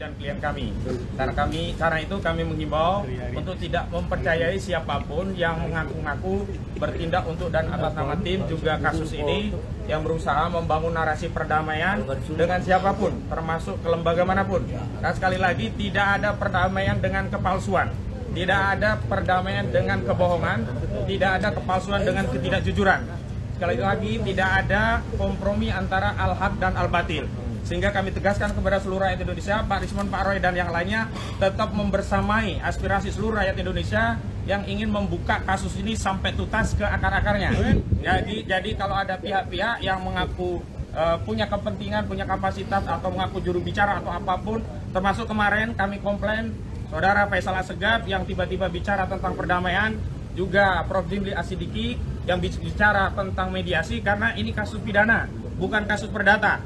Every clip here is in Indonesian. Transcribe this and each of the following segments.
dan klien kami. Karena itu kami menghimbau untuk tidak mempercayai siapapun yang mengaku-ngaku bertindak untuk dan atas nama tim juga kasus ini yang berusaha membangun narasi perdamaian dengan siapapun, termasuk ke lembaga manapun. Dan sekali lagi, tidak ada perdamaian dengan kepalsuan, tidak ada perdamaian dengan kebohongan, tidak ada kepalsuan dengan ketidakjujuran. Sekali lagi, tidak ada kompromi antara al-haq dan al-batil. Sehingga kami tegaskan kepada seluruh rakyat Indonesia, Pak Rismon, Pak Roy, dan yang lainnya tetap membersamai aspirasi seluruh rakyat Indonesia yang ingin membuka kasus ini sampai tuntas ke akar-akarnya. Jadi kalau ada pihak-pihak yang mengaku punya kepentingan, punya kapasitas, atau mengaku juru bicara atau apapun, termasuk kemarin kami komplain Saudara Faisal Assegaf yang tiba-tiba bicara tentang perdamaian, juga Prof. Jimli Asidiki yang bicara tentang mediasi, karena ini kasus pidana, bukan kasus perdata.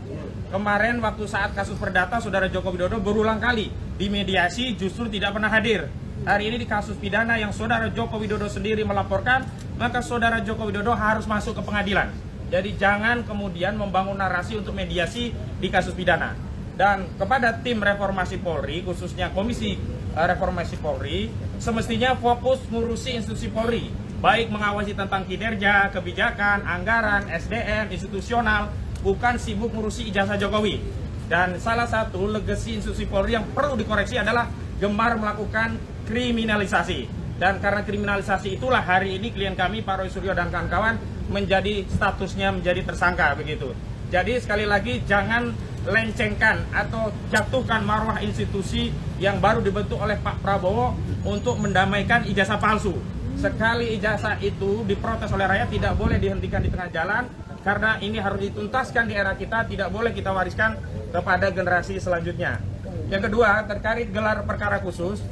Kemarin waktu saat kasus perdata, Saudara Joko Widodo berulang kali di mediasi justru tidak pernah hadir. Hari ini di kasus pidana yang Saudara Joko Widodo sendiri melaporkan, maka Saudara Joko Widodo harus masuk ke pengadilan. Jadi jangan kemudian membangun narasi untuk mediasi di kasus pidana. Dan kepada tim reformasi Polri, khususnya Komisi Reformasi Polri, semestinya fokus ngurusi institusi Polri, baik mengawasi tentang kinerja, kebijakan, anggaran, SDM, institusional, bukan sibuk ngurusi ijazah Jokowi. Dan salah satu legasi institusi Polri yang perlu dikoreksi adalah gemar melakukan kriminalisasi. Dan karena kriminalisasi itulah hari ini klien kami, Pak Roy Suryo dan kawan-kawan, menjadi statusnya menjadi tersangka begitu. Jadi sekali lagi, jangan lencengkan atau jatuhkan marwah institusi yang baru dibentuk oleh Pak Prabowo untuk mendamaikan ijazah palsu. Sekali ijazah itu diprotes oleh rakyat, tidak boleh dihentikan di tengah jalan, karena ini harus dituntaskan di era kita, tidak boleh kita wariskan kepada generasi selanjutnya. Yang kedua, terkait gelar perkara khusus,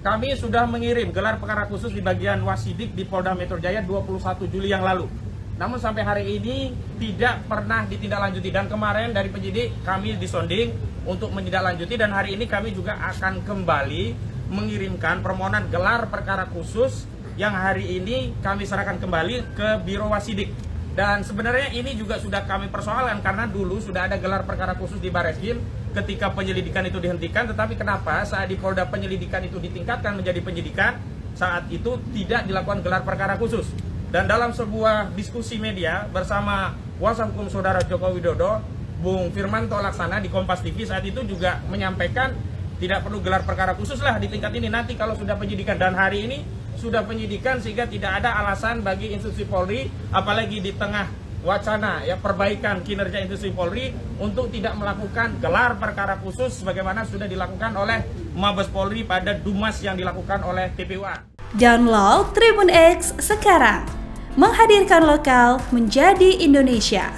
kami sudah mengirim gelar perkara khusus di bagian Wasidik di Polda Metro Jaya 21 Juli yang lalu. Namun sampai hari ini tidak pernah ditindaklanjuti, dan kemarin dari penyidik kami disonding untuk menindaklanjuti, dan hari ini kami juga akan kembali mengirimkan permohonan gelar perkara khusus yang hari ini kami serahkan kembali ke Biro Wasidik. Dan sebenarnya ini juga sudah kami persoalkan karena dulu sudah ada gelar perkara khusus di Bareskrim ketika penyelidikan itu dihentikan, tetapi kenapa saat di Polda penyelidikan itu ditingkatkan menjadi penyidikan, saat itu tidak dilakukan gelar perkara khusus. Dan dalam sebuah diskusi media bersama kuasa hukum Saudara Joko Widodo, Bung Firmanto Laksana di Kompas TV saat itu juga menyampaikan tidak perlu gelar perkara khusus lah di tingkat ini, nanti kalau sudah penyidikan. Dan hari ini sudah penyidikan sehingga tidak ada alasan bagi institusi Polri, apalagi di tengah wacana ya perbaikan kinerja institusi Polri, untuk tidak melakukan gelar perkara khusus sebagaimana sudah dilakukan oleh Mabes Polri pada Dumas yang dilakukan oleh TPUA. Download Tribun X sekarang, menghadirkan lokal menjadi Indonesia.